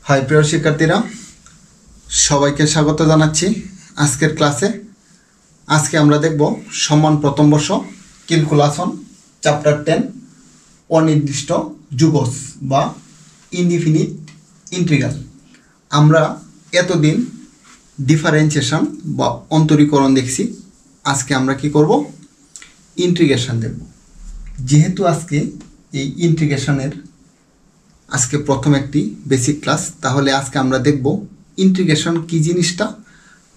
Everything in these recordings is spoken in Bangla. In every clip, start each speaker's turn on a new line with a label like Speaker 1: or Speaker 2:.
Speaker 1: হাই প্রিয় শিক্ষার্থীরা, সবাইকে স্বাগত জানাচ্ছি আজকের ক্লাসে। আজকে আমরা দেখব সমান প্রথম বর্ষ ক্যালকুলাসন চ্যাপ্টার 10 অনির্দিষ্ট যুগজ বা ইনডিফিনিট ইন্টিগ্রাল। আমরা এতদিন ডিফারেন্সিয়েশন বা অন্তরীকরণ দেখছি। আজকে আমরা কি করব? ইন্টিগ্রেশন দেখব। যেহেতু আজকে এই ইন্টিগ্রেশনের আজকে প্রথম একটি বেসিক ক্লাস, তাহলে আজকে আমরা দেখব ইন্টিগ্রেশন কি জিনিসটা।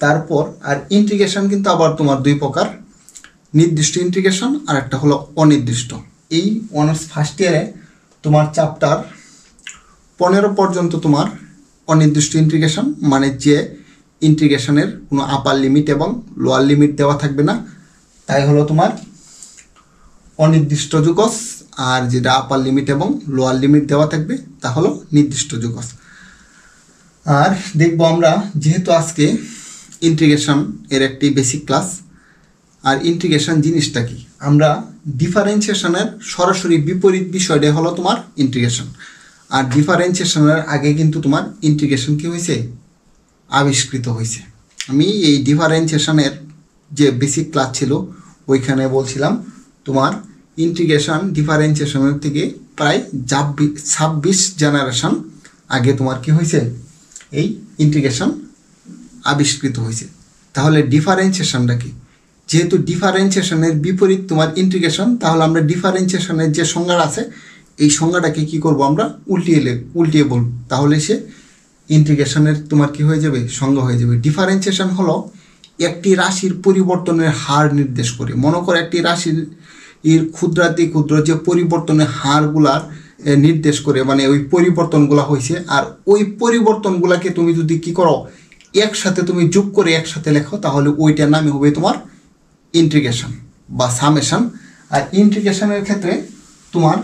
Speaker 1: তারপর আর ইন্টিগ্রেশন কিন্তু আবার তোমার দুই প্রকার, নির্দিষ্ট ইন্টিগ্রেশন আর একটা হলো অনির্দিষ্ট। এই অনার্স ফার্স্ট ইয়ারে তোমার চ্যাপ্টার 15 পর্যন্ত তোমার অনির্দিষ্ট ইন্টিগ্রেশন, মানে যে ইন্টিগ্রেশনের কোনো আপার লিমিট এবং লোয়ার লিমিট দেওয়া থাকবে না, তাই হলো তোমার অনির্দিষ্ট যুগজ। আর যেটা আপার লিমিট এবং লোয়ার লিমিট দেওয়া থাকবে তা হলো নির্দিষ্ট যুগজ। আর দেখব আমরা, যেহেতু আজকে ইন্টিগ্রেশন এর একটি বেসিক ক্লাস, আর ইন্টিগ্রেশন জিনিসটা কি, আমরা ডিফারেন্সিয়েশনের সরাসরি বিপরীত বিষয়টা হলো তোমার ইন্টিগ্রেশন। আর ডিফারেন্সিয়েশনের আগে কিন্তু তোমার ইন্টিগ্রেশন কি হয়েছে? আবিষ্কৃত হয়েছে। আমি এই ডিফারেন্সিয়েশনের যে বেসিক ক্লাস ছিল ওইখানে বলছিলাম তোমার ইন্টিগ্রেশন ডিফারেন্সিয়েশনের থেকে প্রায় 26 জেনারেশন আগে তোমার কি হয়েছে? এই ইন্টিগ্রেশন আবিষ্কৃত হয়েছে। তাহলে ডিফারেন্সিয়েশনটা কি? যেহেতু ডিফারেন্সিয়েশনের বিপরীত তোমার ইন্টিগ্রেশন, তাহলে আমরা ডিফারেন্সিয়েশনের যে সংজ্ঞা আছে এই সংজ্ঞাটাকে কি করব? আমরা উল্টিয়ে বলব, তাহলে সে ইন্টিগ্রেশনের তোমার কি হয়ে যাবে? সংজ্ঞা হয়ে যাবে। ডিফারেন্সিয়েশন হলো একটি রাশির পরিবর্তনের হার নির্দেশ করে। মনে করো একটি রাশির ক্ষুদ্রাতি ক্ষুদ্র যে পরিবর্তনের হারগুলার নির্দেশ করে, মানে ওই পরিবর্তনগুলো হয়েছে, আর ওই পরিবর্তনগুলোকে তুমি যদি কি করো, একসাথে তুমি যোগ করে একসাথে লেখো, তাহলে ওইটার নামই হবে তোমার ইন্টিগ্রেশন বা সামেশন। আর ইন্টিগ্রেশনের ক্ষেত্রে তোমার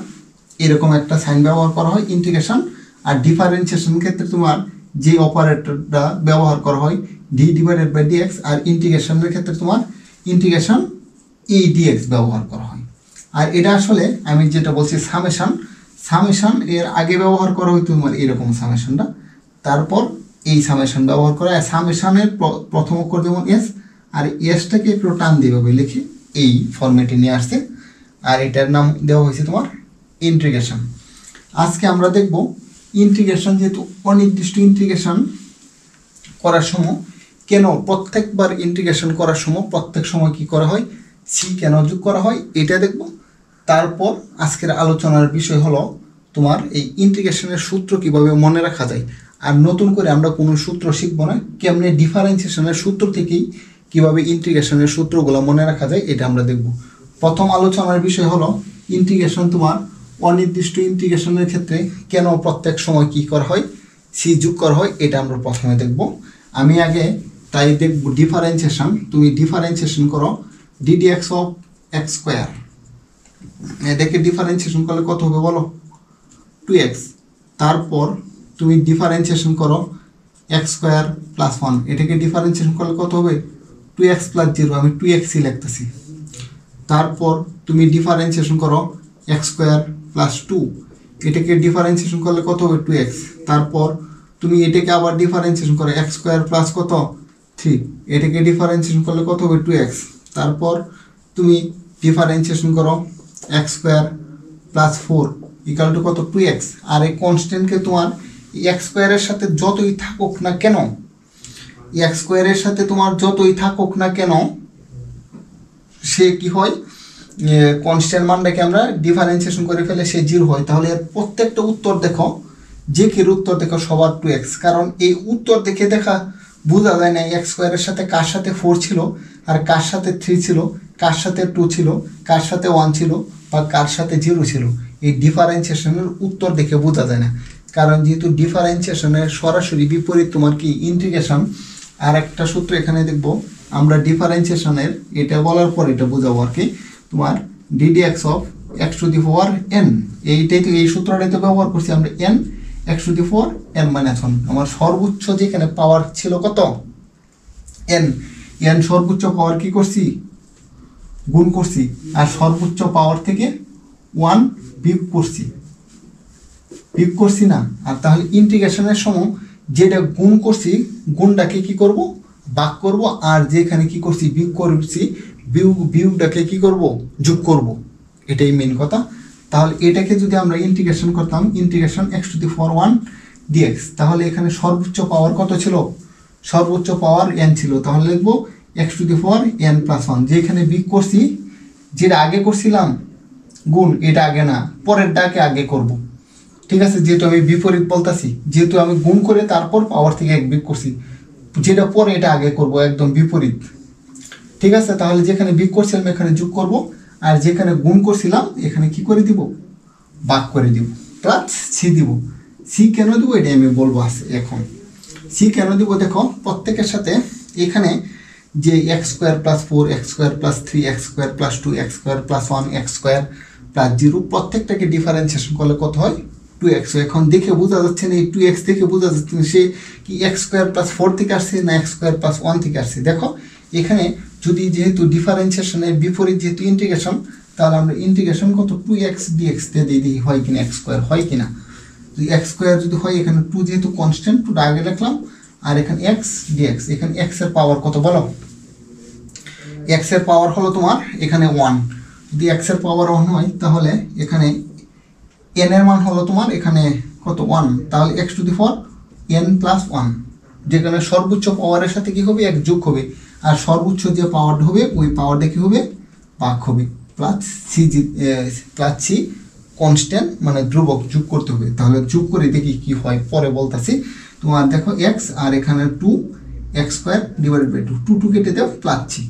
Speaker 1: এরকম একটা সাইন ব্যবহার করা হয় ইন্টিগ্রেশন। আর ডিফারেন্সিয়েশনের ক্ষেত্রে তোমার যে অপারেটরটা ব্যবহার করা হয় d/dx, আর ইন্টিগ্রেশনের ক্ষেত্রে তোমার ইন্টিগ্রেশন dx ব্যবহার করা হয়। আর এটা আসলে আমি যেটা বলছি সামেশন এর আগে ব্যবহার করা হয় তোমার এরকম সামেশনটা, তারপর এই সামেশন ব্যবহার করা। আর সামেশনের প্রথম অক্ষর যেমন এস, আর এসটাকে একটু টান দিয়েভাবে লিখে এই ফরম্যাটে নিয়ে আসছে, আর এটার নাম দেওয়া হয়েছে তোমার ইন্টিগ্রেশন। আজকে আমরা দেখব ইন্টিগ্রেশন, যেহেতু অনির্দিষ্ট ইন্টিগ্রেশন করার সময় কেন প্রত্যেকবার ইন্টিগ্রেশন করার সময় প্রত্যেক সময় কি করা হয়, সি কেন যোগ করা হয়, এটা দেখব। তারপর আজকের আলোচনার বিষয় হলো তোমার এই ইন্টিগ্রেশনের সূত্র কিভাবে মনে রাখা যায়। আর নতুন করে আমরা কোনো সূত্র শিখব না, কেমনে ডিফারেন্সিয়েশনের সূত্র থেকেই কিভাবে ইন্টিগ্রেশনের সূত্রগুলো মনে রাখা যায়, এটা আমরা দেখব। প্রথম আলোচনার বিষয় হলো ইন্টিগ্রেশন তোমার অনির্দিষ্ট ইন্টিগ্রেশনের ক্ষেত্রে কেন প্রত্যেক সময় কি করা হয়, সি যোগ করা হয়, এটা আমরা প্রথমে দেখব। আমি আগে তাই দেখব ডিফারেন্সিয়েশন। তুমি ডিফারেন্সিয়েশন করো ddx অফ x স্কোয়ার, এটাকে ডিফারেন্সিয়েশন করলে কত হবে বলো? 2x। তারপর তুমি ডিফারেন্সিয়েশন করো x স্কোয়ার প্লাস 1, এটাকে ডিফারেন্সিয়েশন করলে কত হবে? 2x প্লাস 0, আমি 2xই লিখতেছি। তারপর তুমি ডিফারেন্সিয়েশন করো x স্কোয়ার প্লাস 2, এটাকে ডিফারেন্সিয়েশন করলে কত হবে? 2x। তারপর তুমি এটাকে আবার ডিফারেন্সিয়েশন করো x স্কোয়ার প্লাস কত? 3, এটাকে ডিফারেন্সিয়েশন করলে কত হবে? 2x। তারপর তুমি ডিফারেন্সিয়েশন করো x square plus 4 equal to কত? 2x। আর এই কনস্ট্যান্টকে তোমার x স্কোয়ারের সাথে যতই থাকুক না কেন, x স্কোয়ারের সাথে তোমার যতই থাকুক না কেন, সে কি হয়, কনস্ট্যান্ট মানটাকে আমরা ডিফারেন্সিয়েশন করে ফেলে সে 0 হয়। তাহলে এর প্রত্যেকটা উত্তর দেখো, যে কি উত্তর দেখো সবার 2x, কারণ এই উত্তর দেখে দেখা বোঝা যায় না x স্কোয়ারের সাথে কার সাথে 4 ছিল, আর কার সাথে 3 ছিল, কার সাথে 2 ছিল, কার সাথে 1 ছিল, বা কার সাথে 0 ছিল। এই ডিফারেন্সিয়েশনের উত্তর দেখে বোঝা যায় না, কারণ যেহেতু ডিফারেন্সিয়েশনের সরাসরি বিপরীত তোমার কি ইন্টিগ্রেশন। আর একটা সূত্র এখানে দেখব আমরা ডিফারেন্সিয়েশনের, এটা বলার পর এটা বোঝাবো আর কি, তোমার ddx অফ x⁴n, এইটাই তো, এই সূত্রটাই তো ব্যবহার করছি আমরা, n x⁴n-1। আমার সর্বোচ্চ যেখানে পাওয়ার ছিল কত? n সর্বোচ্চ পাওয়ার কি করছি? গুণ করছি, আর সর্বোচ্চ পাওয়ার থেকে 1 বিয়োগ করছি। বিয়োগ করছি না, আর তাহলে ইন্টিগ্রেশনের সময় যেটা গুণ করছি গুণটাকে কি করব ভাগ করব, আর যেখানে কি করছি বিয়োগ করছি বিয়োগটাকে কি করব যোগ করব, এটাই মেন কথা। তাহলে এটাকে যদি আমরা ইন্টিগ্রেশন করতাম ইন্টিগ্রেশন x⁴ dx, তাহলে এখানে সর্বোচ্চ পাওয়ার কত ছিল, সর্বোচ্চ পাওয়ার n ছিল, তাহলে লিখবো x⁴n+1, যেখানে বিয়োগ করছি যেটা আগে করছিলাম গুণ এটা আগে না পরেরটাকে আগে করব, ঠিক আছে, যেহেতু আমি বিপরীত বলতেছি, যেহেতু আমি গুণ করে তারপর পাওয়ার থেকে এক বিয়োগ করছি, যেটা পরে এটা আগে করব একদম বিপরীত, ঠিক আছে। তাহলে যেখানে বিয়োগ করছিলাম এখানে যোগ করব, আর যেখানে গুণ করছিলাম এখানে কি করে দিব ভাগ করে দিব, প্লাস সি দিব। সি কেন দিব এটা আমি বলবো আছে এখন। সি কেন দিব দেখো, প্রত্যেকের সাথে এখানে যে x² + 4 x² + 3 x² + 2 x² + 1 x² + 0 প্রত্যেকটাকে differentiation করলে কত হয় 2x। এখন দেখে বোঝা যাচ্ছে না এই 2x দেখে বোঝা যাচ্ছে না সে কি x² + 4 থেকে আসছে না x² + 1 থেকে আসছে। দেখো এখানে যদি যেহেতু ডিফারেন্সিয়েশনের বিপরীত যেহেতু ইন্টিগ্রেশন, তাহলে আমরা ইন্টিগ্রেশন কত 2x dx দিয়ে দিই হয় কিনা x² হয় কিনা, যদি x² যদি হয় এখানে 2 যেহেতু কনস্ট্যান্ট 2 আগে লিখলাম, আর এখানে x dx, এখানে x এর পাওয়ার কত বলো, x এর পাওয়ার হলো তোমার এখানে 1, যদি x এর পাওয়ার 1 হয় তাহলে এখানে n এর মান হলো তোমার এখানে কত 1, তাহলে x⁴n+1, যেখানে সর্বোচ্চ পাওয়ারের সাথে কি হবে এক যোগ হবে, আর সর্বোচ্চ যে পাওয়ারটা হবে ওই পাওয়ারটা কি হবে ভাগ হবে, প্লাস সি কনস্ট্যান্ট মানে ধ্রুবক যোগ করতে হবে। তাহলে যোগ করে দেখি কি হয় পরে বলতাছি। তোমার দেখো x আর এখানে 2 x² / 2 2 কেটে দাও plus c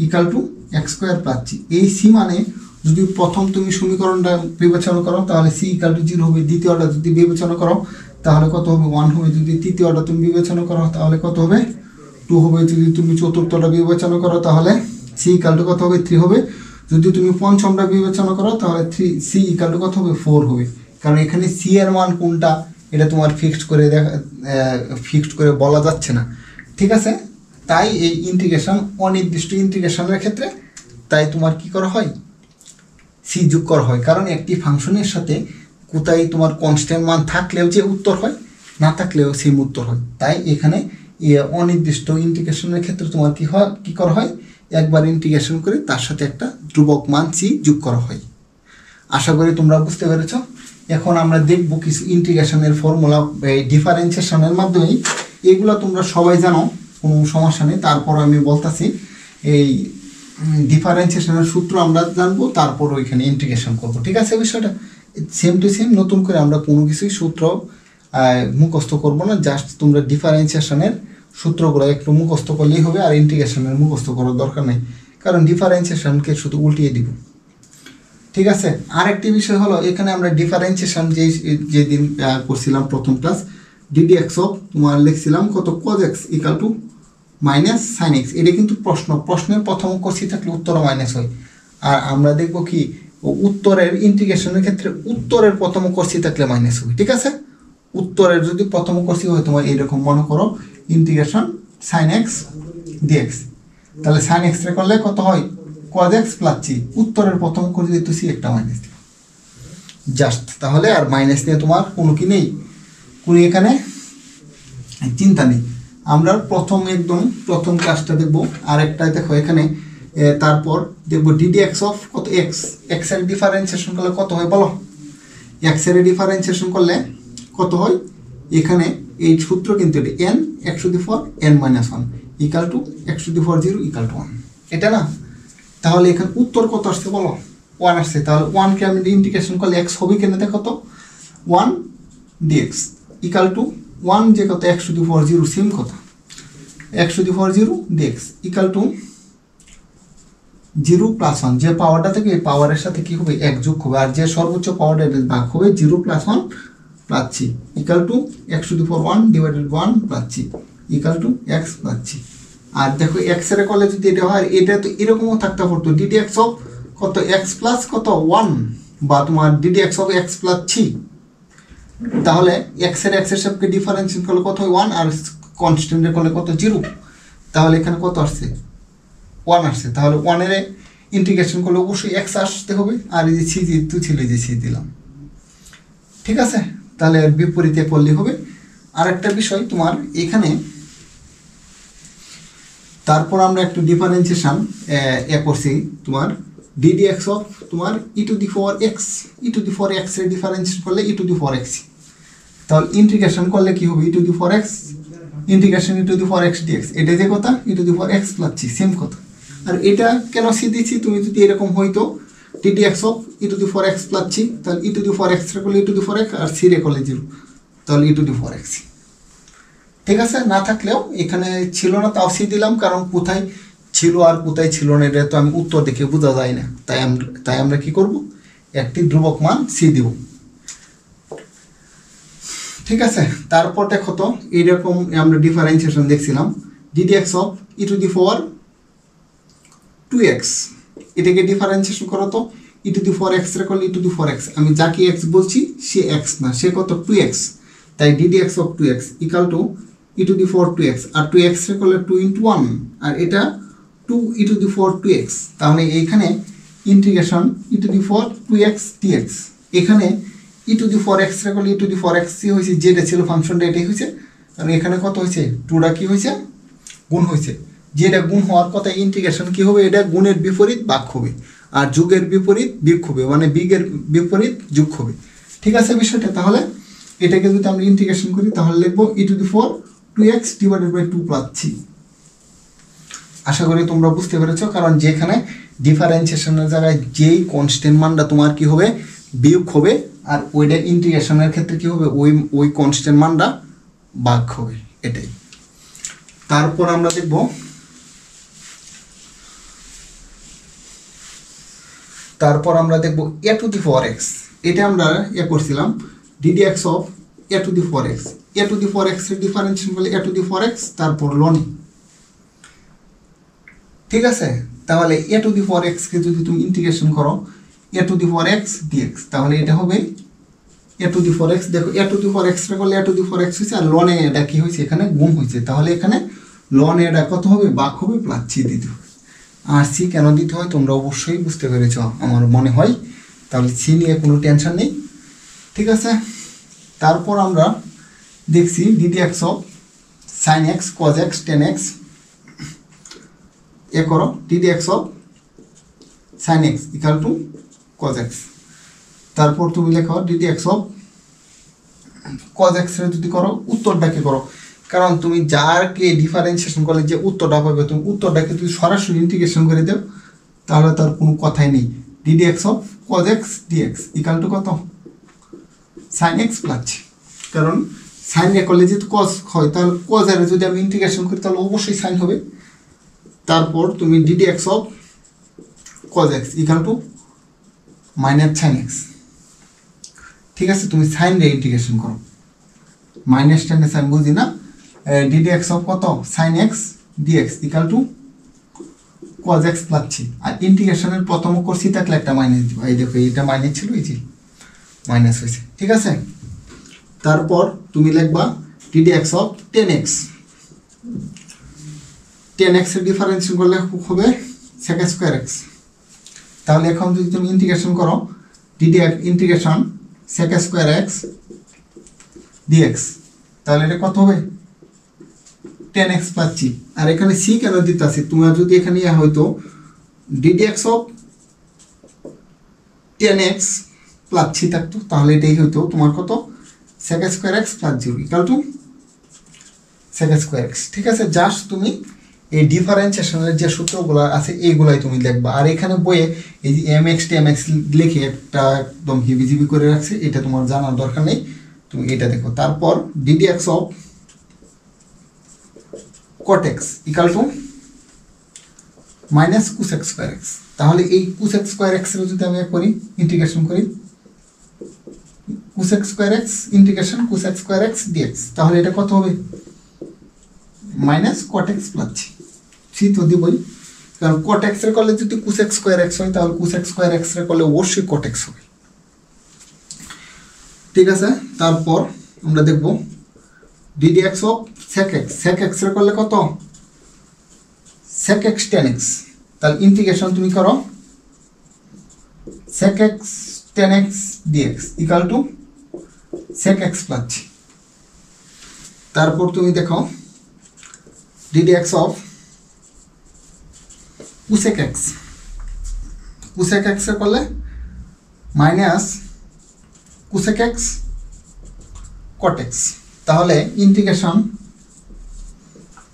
Speaker 1: equal to x² + c। এই সি মানে যদি প্রথম তুমি সমীকরণটা বিবেচনা করো তাহলে c = 0 হবে, দ্বিতীয়টা যদি বিবেচনা করো তাহলে কত হবে 1 হবে, যদি তৃতীয়টা তুমি বিবেচনা করো তাহলে কত হবে 2 হবে, যদি তুমি চতুর্থটা বিবেচনা করো তাহলে c = কত হবে 3 হবে, যদি তুমি পঞ্চমটা বিবেচনা করো তাহলে c = কত হবে 4 হবে। কারণ এখানে c এর মান কোনটা এটা তোমার ফিক্সড করে বলা যাচ্ছে না, ঠিক আছে। তাই এই ইন্টিগ্রেশন অনির্দিষ্ট ইন্টিগ্রেশনের ক্ষেত্রে তাই তোমার কি করা হয় সি যোগ করা হয়, কারণ একটি ফাংশনের সাথে কোথায় তোমার কনস্ট্যান্ট মান থাকলেও যে উত্তর হয় না থাকলেও সেম উত্তর হয়। তাই এখানে অনির্দিষ্ট ইন্টিগ্রেশনের ক্ষেত্রে তোমার কি করা হয় একবার ইন্টিগ্রেশন করে তার সাথে একটা ধ্রুবক মান সি যোগ করা হয়। আশা করি তোমরা বুঝতে পেরেছ। এখন আমরা দেখব কিছু ইন্টিগ্রেশনের ফর্মুলা ডিফারেন্সিয়েশনের মাধ্যমে, এগুলো তোমরা সবাই জানো কোনো সমস্যা নেই, তারপর আমি বলতেছি এই ডিফারেন্সিয়েশনের সূত্র আমরা জানবো, তারপর ওইখানে ইন্টিগ্রেশন করব, ঠিক আছে। বিষয়টা সেম টু সেম, নতুন করে আমরা কোনো কিছুই সূত্র মুখস্থ করব না, জাস্ট তোমরা ডিফারেন্সিয়েশনের সূত্রগুলো একটু মুখস্থ করলেই হবে, আর ইন্টিগ্রেশনের মুখস্থ করার দরকার নেই, কারণ ডিফারেন্সিয়েশনকে শুধু উল্টিয়ে দিব, ঠিক আছে। আরেকটি বিষয় হলো এখানে আমরা ডিফারেন্সিয়েশন যেদিন করছিলাম প্রথম ক্লাস ddx তোমার লিখছিলাম কত cos x = -sin x, এটা কিন্তু প্রশ্নের প্রথম অঙ্ক সি থাকলে উত্তরও মাইনাস হয়, আর আমরা দেখব কি উত্তরের ইন্টিগ্রেশনের ক্ষেত্রে উত্তরের প্রথম অঙ্ক সি থাকলে মাইনাস হবে, ঠিক আছে। উত্তরের যদি প্রথম অঙ্ক সি হয় তোমার এইরকম মনে করো ইন্টিগ্রেশন sin x dx, তাহলে sin x রে করলে কত হয় cos x + c, উত্তরের প্রথম অঙ্ক যেহেতু সি একটা মাইনাস দিই জাস্ট, তাহলে আর মাইনাস নিয়ে তোমার কোনো কি নেই, কোনো এখানে চিন্তা নেই। আমরা প্রথম ক্লাসটা দেখব, আরেকটা দেখো এখানে তারপর দেখব ddx কত x এর ডিফারেন্সিয়েশন করলে কত হয় বলো, x এর ডিফারেন্সিয়েশন করলে কত হয়, এখানে এই সূত্র কিন্তু এটা n x⁴n-1 = x⁴0 = 1, এটা না। তাহলে এখানে উত্তর কত আসছে বলো 1 আসছে, তাহলে 1 কে আমি ইন্টিগ্রেশন করলে x হবে কেন দেখো তো 1 dx = 1 যে কত x⁴0 সেম কথা x⁴0 dx = 0 + 1, যে পাওয়ারটা থেকে এই পাওয়ারের সাথে কি হবে এক যোগ হবে, আর যে সর্বোচ্চ পাওয়ারটা এটা ভাগ হবে 0 + 1 + c = x⁴1 / 1 + c = x + c। আর দেখো x এর করলে যদি এটা হয় এটা তো এরকমও থাকতে পারতো ddx কত x + কত 1 বা তোমার ddx x + c, তাহলে x এর সাপেক্ষে ডিফারেন্সিয়েট করলে কত হয় 1, আর কনস্ট্যান্টের করলে কত 0, তাহলে এখানে কত আসছে 1 আসছে, তাহলে 1 এর ইন্টিগ্রেশন করলে অবশ্যই x আসতে হবে, আর এই যে c যেহেতু ছিল যে c দিলাম, ঠিক আছে। তাহলে এর বিপরীতে করলে হবে। আর একটা বিষয় তোমার এখানে তারপর আমরা একটু ডিফারেন্সিয়েশন করছি তোমার ডিডি এক্স অফ তোমার e to the four x এর ডিফারেন্সিয়েশন করলে e to the four x, তাহলে ইন্টিগ্রেশন করলে কি হবে e to the four x integration e to the four x dx, এটা যে কথা e to the four x plus c, same কথা। আর এটা কেন সি দিচ্ছি, তুমি যদি এরকম হইতো d d x of e to the four x plus c, তাহলে e to the four x রে করলে e to the four x আর সি রে করলে 0, তাহলে e to the four x. ঠিক আছে, না থাকলেও এখানে ছিল না তাও সি দিলাম, কারণ কোথায় ছিল আর কোথায় ছিল না এটা তো আমি উত্তর দেখে বোঝা যায় না, তাই আমরা কি করব, একটি ধ্রুবক মান সি দিব। ঠিক আছে, তারপর দেখো তো এইরকম আমরা ডিফারেন্সিয়েশন দেখছিলাম d d x of e to the four 2x, এটাকে ডিফারেন্সিয়েশন করো তো e to the four x রে করলে e to the four x, আমি যাকে এক্স বলছি সে এক্স না, সে কত 2x, তাই dd x of 2x equal to e to the four 2x, আর 2x রে করলে 2 × 1 আর এটা 2 ই টু দি ফোর 2x, তাহলে এইখানে integration e to the four 2x dx, এখানে e to the four x রে করলে e to the four x হয়েছে, যেটা ছিল ফাংশনটা এটাই হয়েছে, আর এখানে কত হয়েছে 2টা কি হয়েছে গুণ হয়েছে, যেটা গুণ হওয়ার কথা ইন্টিগ্রেশন কি হবে, এটা গুণের বিপরীত ভাগ হবে আর যোগের বিপরীত বিয়োগ হবে, মানে বিগের বিপরীত যোগ হবে। ঠিক আছে বিষয়টা, তাহলে এটাকে যদি আমরা ইন্টিগ্রেশন করি তাহলে লিখবো e to the four 2x divided by 2 plus 3। আশা করি তোমরা বুঝতে পেরেছো, কারণ যেখানে ডিফারেন্সিয়েশনের জায়গায় যেই কনস্ট্যান্ট মানটা তোমার কি হবে বিয়োগ হবে, আর ওইটা ইন্টিগ্রেশনের ক্ষেত্রে কি হবে ওই কনস্ট্যান্ট মানটা ভাগ হবে, এটাই। তারপর আমরা দেখব e to the four x, এটা আমরা করছিলাম d d x of e to the four x, e to the four x এর ডিফারেন্সিয়েশন করলে e to the four x তারপর লনি। ঠিক আছে, তাহলে e to the four x কে যদি তুমি ইন্টিগ্রেশন করো e to the four x dx, তাহলে এটা হবে e to the four x, দেখো e to the four x রে করলে e to the four x হয়েছে, আর লনে এটা কি হয়েছে এখানে গুণ হয়েছে, তাহলে এখানে লনে এটা কত হবে ভাগ হবে প্লাস সি দিতে হবে। আর সি কেন দিতে হয় তোমরা অবশ্যই বুঝতে পেরেছ আমার মনে হয়, তাহলে সি নিয়ে কোনো টেনশন নেই। ঠিক আছে, তারপর আমরা দেখছি d d x of sine x cos x tan x, এ করো d d x of sine x equal to cos x, তারপর তুমি লেখো d d x of cos x এর যদি করো উত্তরটাকে করো, কারণ তুমি যারকে ডিফারেন্সিয়েশন করলে যে উত্তরটা পাবে তুমি উত্তরটাকে যদি সরাসরি ইন্টিগ্রেশন করে দাও তাহলে তার কোনো কথাই নেই। Dd x of cos x dx equal to কত সাইন এক্স প্লাস, কারণ সাইন এ করলে যেহেতু কজ হয় তাহলে কজ এর যদি আমি ইন্টিগ্রেশন করি তাহলে অবশ্যই সাইন হবে। তারপর তুমি dd x of cos x equal to minus sine x. ঠিক আছে, তুমি সাইন রে ইন্টিগ্রেশন করো, মাইনাস টেনে সাইন বুঝি না, ডিডি এক্স অফ কত sine x dx equal to cos x plus c, আর ইন্টিগ্রেশনের প্রথম করছি থাকলে একটা মাইনাস দিব, এই দেখো এইটা মাইনাস ছিল এই যে মাইনাস হয়েছে। ঠিক আছে, তারপর তুমি লিখবা DD x of ten x, tan x এর ডিফারেন্সিয়েশন করলে হবে সেক স্কোয়ার এক্স, তাহলে এখন যদি তুমি ইন্টিগ্রেশন করো dd integration sec square x dx, তাহলে এটা কত হবে 10x প্লাস সি, আর এখানে সি কেন দিতে আছে, তোমার যদি এখানে হয়তো dd x of 10x plus c থাকতো তাহলে এটাই হইতো তোমার কত sec square x plus 0 equal to sec square x. ঠিক আছে, জাস্ট তুমি এই ডিফারেন্সিয়েশনের যে সূত্রগুলো আছে এইগুলাই তুমি দেখবা, আর এখানে বইয়ে এই যে m x t m x লিখে একটা একদম হিবিজিবি করে রাখছে, এটা তোমার জানার দরকার নেই, তুমি এটা দেখো। তারপর DD x of cot x equal to minus cosec square x, তাহলে এই কোসেক স্কোয়ার এক্স এর যদি আমি করি ইন্টিগ্রেশন করি cosec square x integration cosec square x dx, তাহলে এটা কত হবে minus cot x plus c তো দিবই, কারণ cot x এর করলে যদি কোসেক স্কোয়ার এক্স হয় তাহলে কোসেক স্কোয়ার এক্স এর করলে অবশ্যই cot x হবে। ঠিক আছে, তারপর আমরা দেখব d d x of sec x এর করলে কত সেক এক্স টেন এক্স, তাহলে ইন্টিগ্রেশন তুমি করো sec x tan x dx equal to sec x plus জি। তারপর তুমি দেখো ddx অফ cosec x, cosec x এর করলে minus cosec x cot x, তাহলে integration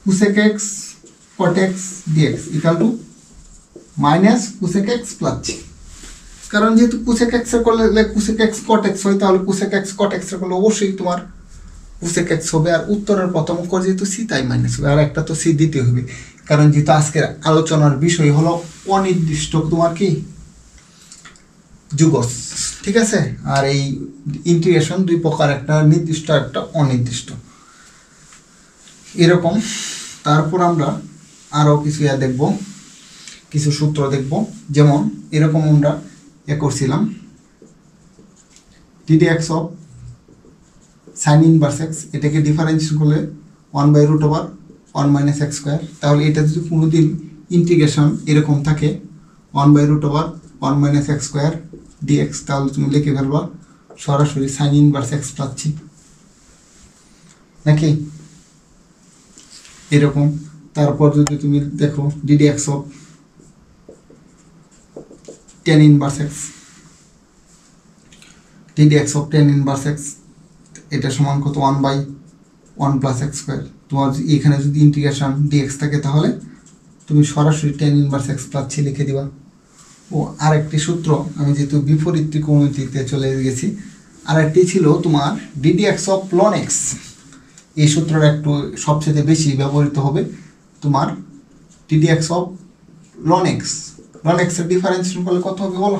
Speaker 1: cosec x cot x dx equal to minus cosec x plus জি। কারণ যেহেতু cosec x এর করলে cosec x cot x হয়, তাহলে cosec x cot x এর করলে অবশ্যই তোমার cosec x হবে। আর উত্তরের প্রথম অঙ্ক যেহেতু সি, তাই মাইনাস হবে। আর একটা তো সি দিতে হবে, কারণ যেহেতু আজকের আলোচনার বিষয় হলো অনির্দিষ্ট তোমার কি যুগজ, ঠিক আছে। আর এই ইন্টিগ্রেশন দুই প্রকার, একটা নির্দিষ্ট একটা অনির্দিষ্ট এরকম। তারপর আমরা আরও কিছু দেখব, কিছু সূত্র দেখব। যেমন এরকম আমরা করছিলাম ddx of sign inverse x, এটাকে ডিফারেন্সিয়েশন করলে 1/√1 মাইনাস এক্স স্কোয়ার। তাহলে এটা যদি কোনোদিন ইন্টিগ্রেশন এরকম থাকে 1/√1 মাইনাস এক্স স্কোয়ার dx, তাহলে তুমি লিখে ফেলবা সরাসরি সাইন ইনভার্স এক্স পাচ্ছি নাকি এরকম। তারপর যদি তুমি দেখো ddx of tan inverse x, ddx of tan inverse x এটা সমান কত 1/1 প্লাস এক্স স্কোয়ার। তোমার এখানে যদি ইন্টিগ্রেশন dx থাকে তাহলে তুমি সরাসরি tan ইনভার্স এক্স পাচ্ছি লিখে দিবা। ও আরেকটি সূত্র, আমি যেহেতু বিপরীত ত্রিকোণমিতিতে চলে গেছি, আরেকটি ছিল তোমার ddx অফ ln x। এই সূত্রটা একটু সবচেয়ে বেশি ব্যবহৃত হবে তোমার ddx of ln x। ln x এর ডিফারেন্সিয়েশন করলে কত হবে বলো?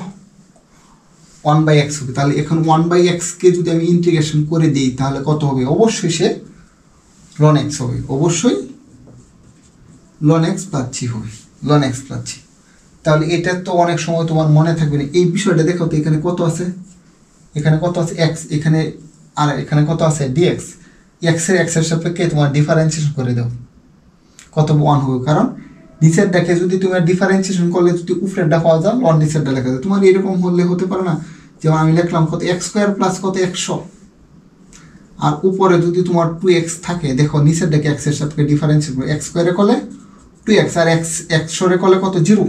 Speaker 1: 1/x হবে। তাহলে এখন 1/x কে যদি আমি ইন্টিগ্রেশন করে দিই তাহলে কত হবে? অবশ্যই সে ln x হবে, অবশ্যই ln x পাচ্ছি হবে, ln x পাচ্ছি। তাহলে এটা তো অনেক সময় তোমার মনে থাকবে না। এই বিষয়টা দেখো তো, এখানে কত আছে, এখানে কত আছে x, এখানে আর এখানে কত আছে dx। x এর সাপেক্ষে তোমার ডিফারেন্সিয়েশন করে দাও, কত 1 হবে। কারণ নিচের দেখে যদি তোমার ডিফারেন্সিয়েশন করলে যদি উপরেরটা পাওয়া যায়, লন নিচেরটা লেখা যায়। তোমার এরকম হলে হতে পারে না, যেমন আমি লিখলাম কত x স্কোয়ার প্লাস কত 100, আর উপরে যদি তোমার 2x থাকে, দেখো নিচের দেখে x এর সাপেক্ষে ডিফারেন্সিয়েশন করে x স্কোয়ারে করলে 2x আর x 100 করলে কত 0।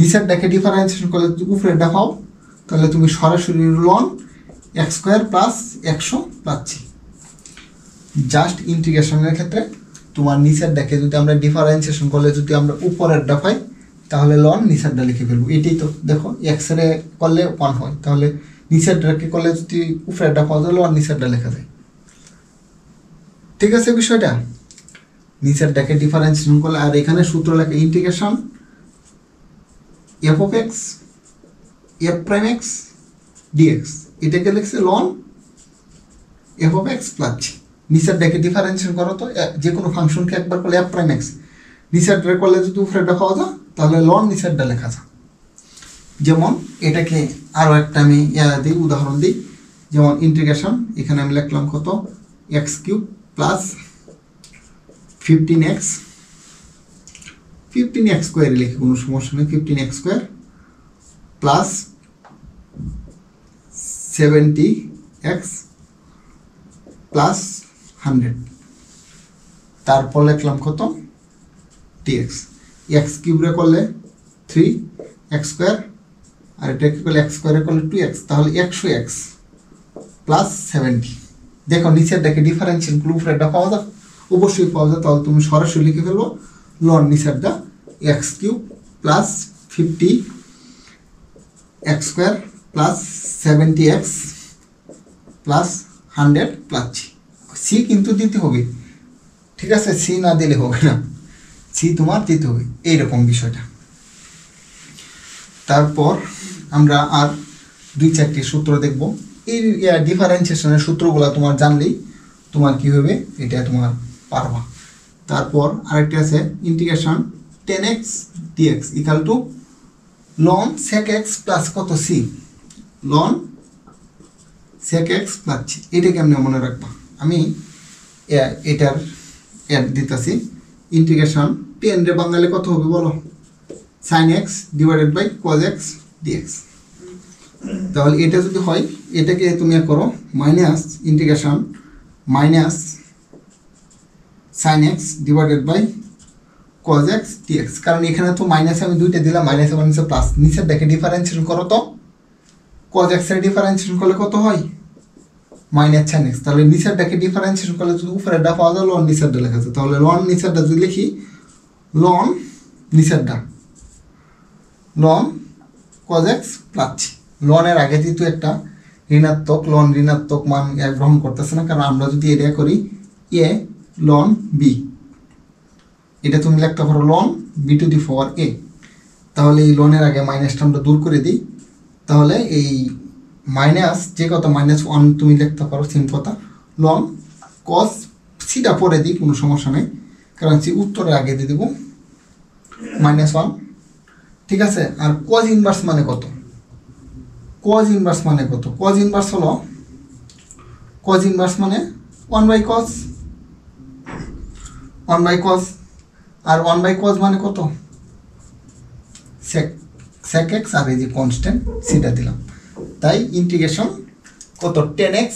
Speaker 1: নিচের দেখে ডিফারেন্সিয়েশন করলে যদি উপরেরটা পাও তাহলে তুমি সরাসরি লন x স্কোয়ার প্লাস 100 পাচ্ছি। জাস্ট ইন্টিগ্রেশনের ক্ষেত্রে তোমার নিচের দেখে যদি আমরা ডিফারেন্সিয়েশন করলে যদি আমরা উপরেরটা পাই তাহলে লন নিচেরটা লিখে ফেলবো। এটাই তো দেখো, x এর করলে 1 হয়, তাহলে নিচেরটাকে করলে যদি উপরেরটা পাওয়া যায় লন নিচেরটা লেখা যায়, ঠিক আছে বিষয়টা। নিচেরটাকে ডিফারেন্সিয়েশন করলে, আর এখানে সূত্র লেখা integration f of x f prime x dx, এটাকে লিখছে লন f of x প্লাস জি। নিচের ডেকে ডিফারেন্সিয়েশন করো তো, যে কোনো ফাংশনকে একবার করলে f prime x, নিচের ডে করলে যদি উপরেরটা পাওয়া যায় তাহলে লন নিচেরটা লেখা যায়। যেমন এটাকে আরও একটা আমি দিই, উদাহরণ দিই। যেমন ইন্টিগ্রেশন, এখানে আমি লিখলাম কত x cube plus 15x square লিখে কোনো সমস্যা নেই, 15x square plus 70x plus 100। তারপর লিখলাম কত dx, x কিউবরে করলে 3x স্কোয়ার, আর এটাকে করলে x স্কোয়ারে করলে 2x, তাহলে 100x প্লাস 70। দেখো নিচের দেখে ডিফারেন্সিয়েশন গুলো উপরেরটা পাওয়া যায়, অবশ্যই পাওয়া যায়। তাহলে তুমি সরাসরি লিখে ফেলবো লন নিচেরটা x cube plus 50x square plus 70x plus 100 plus c কিন্তু দিতে হবে, ঠিক আছে। সি না দিলে হবে না, সি তোমার দিতে হবে, এইরকম বিষয়টা। তারপর আমরা আর 2-4টি সূত্র দেখব। এই ডিফারেন্সিয়েশনের সূত্রগুলো তোমার জানলেই তোমার কি হবে, এটা তোমার পারবা। তারপর আরেকটি আছে integration 10x dx equal to ln sec x plus কত c, ln sec x plus c। এটা কেমনে মনে রাখবা, আমি এটার দিতেছি। ইন্টিগ্রেশন 10 রে বাংলালে কত হবে বলো, sin x divided by cos x dx। তাহলে এটা যদি হয়, এটাকে তুমি করো minus integration minus sine x divided by cos x dx. কারণ এখানে তো মাইনাসে আমি দুইটা দিলাম, মাইনাসে মাইনাসে প্লাস, নিচের দেখে ডিফারেন্সিয়েশন করো তো কজ এক্সের ডিফারেন্সিয়েশন করলে কত হয় মাইনাস সাইন এক্স। তাহলে নিচের দেখে ডিফারেন্সিয়েশন করলে যদি উপরেরটা পাওয়া যায় লন নিচেরটা লেখা যায়। তাহলে লন নিচেরটা যদি লিখি লন নিচেরটা লন কজ এক্স প্লাস, লনের আগে যেহেতু একটা ঋণাত্মক, লন ঋণাত্মক মান গ্রহণ করতেছে না, কারণ আমরা যদি এটা করি এ লন বি, এটা তুমি লিখতে পারো লন বি টু দি পাওয়ার এ। তাহলে এই লনের আগে মাইনাসটা আমরা দূর করে দিই, তাহলে এই মাইনাস যে কথা -1 তুমি লিখতে পারো সেম কথা লন কস সিটা পরে দিই, কোনো সমস্যা নেই, কারণ সি উত্তরের আগে দিয়ে দেবো -1, ঠিক আছে। আর কজ ইনভার্স মানে কত, কজ ইনভার্স মানে কত, কজ ইনভার্স হলো কজ ইনভার্স মানে 1/cos 1/cos, আর 1/cos মানে কত sec x, আর এই যে কনস্ট্যান্ট সেটা দিলাম। তাই ইন্টিগ্রেশন কত tan x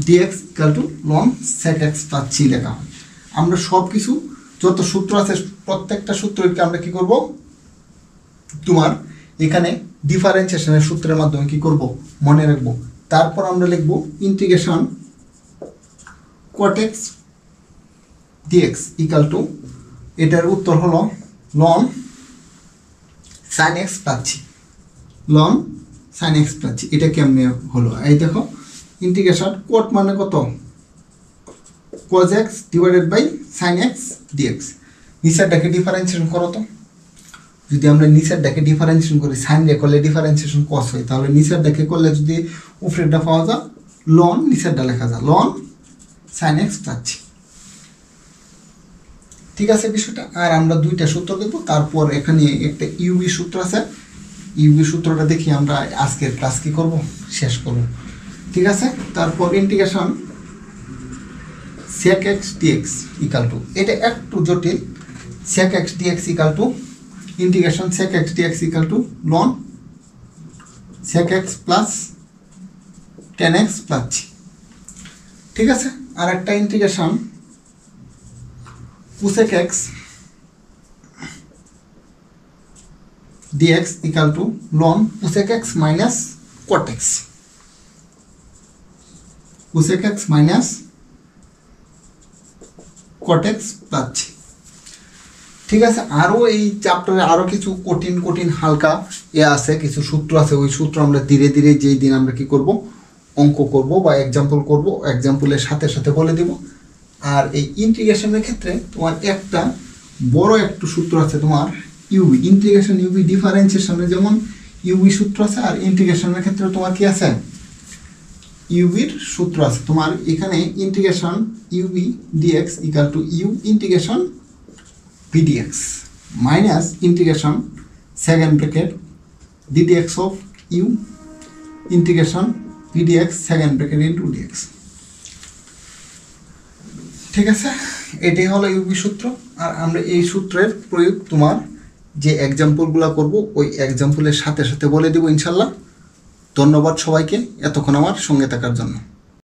Speaker 1: dx equal to ln sec x plus c লেখা হয়। আমরা সব কিছু যত সূত্র আছে প্রত্যেকটা সূত্রকে আমরা কি করব, তোমার এখানে ডিফারেন্সিয়েশনের সূত্রের মাধ্যমে কি করব মনে রাখবো। তারপর আমরা লিখব integration cot x dx equal to, এটার উত্তর হলো ln sin x plus c, ln sin x plus c। এটা কেমনে হলো, এই দেখো ইন্টিগ্রেশন cot মানে কত cos x divided by sin x dx। নিচেরটাকে ডিফারেন্সিয়েশন করো তো, যদি আমরা নিচেরটাকে ডিফারেন্সিয়েশন করি সাইন রে করলে ডিফারেন্সিয়েশন কস হয়, তাহলে নিচেরটাকে করলে যদি উপরেরটা পাওয়া যায় লন নিচেরটা লেখা যায় ln sin x plus c। ঠিক আছে বিষয়টা। আর আমরা দুইটা সূত্র দেখব, তারপর এখানে একটা ইউবি সূত্র আছে, ইউবি সূত্রটা দেখি আমরা আজকের ক্লাস কি করব শেষ করব, ঠিক আছে। তারপর integration sec x dx equal to, এটা একটু জটিল, sec x dx equal to integration sec x dx equal to ln sec x plus tan x plus c, ঠিক আছে। আর একটা integration cosec x dx equal to ln cosec x minus cot x, cosec x minus cot x plus, ঠিক আছে। আরও এই চ্যাপ্টারে আরও কিছু কঠিন কঠিন হালকা আছে, কিছু সূত্র আছে, ওই সূত্র আমরা ধীরে ধীরে যেই দিন আমরা কি করব অঙ্ক করব বা এক্সাম্পল করব, এক্সাম্পলের সাথে সাথে বলে দেব। আর এই ইন্টিগ্রেশনের ক্ষেত্রে তোমার একটা বড় একটু সূত্র আছে, তোমার ইউবি ইন্টিগ্রেশন ইউবি ডিফারেন্সিয়েশনের যেমন ইউবি সূত্র আছে, আর ইন্টিগ্রেশনের ক্ষেত্রে তোমার কি আছে ইউবির সূত্র আছে। তোমার এখানে integration uv dx equal to u integration v dx minus integration second bracket d dx of u integration v dx second bracket into dx, ঠিক আছে। এটাই হলো ইউবি সূত্র। আর আমরা এই সূত্রের প্রয়োগ তোমার যে এক্সাম্পলগুলো করব ওই এক্সাম্পলের সাথে সাথে বলে দেবো ইনশাল্লাহ। ধন্যবাদ সবাইকে এতক্ষণ আমার সঙ্গে থাকার জন্য।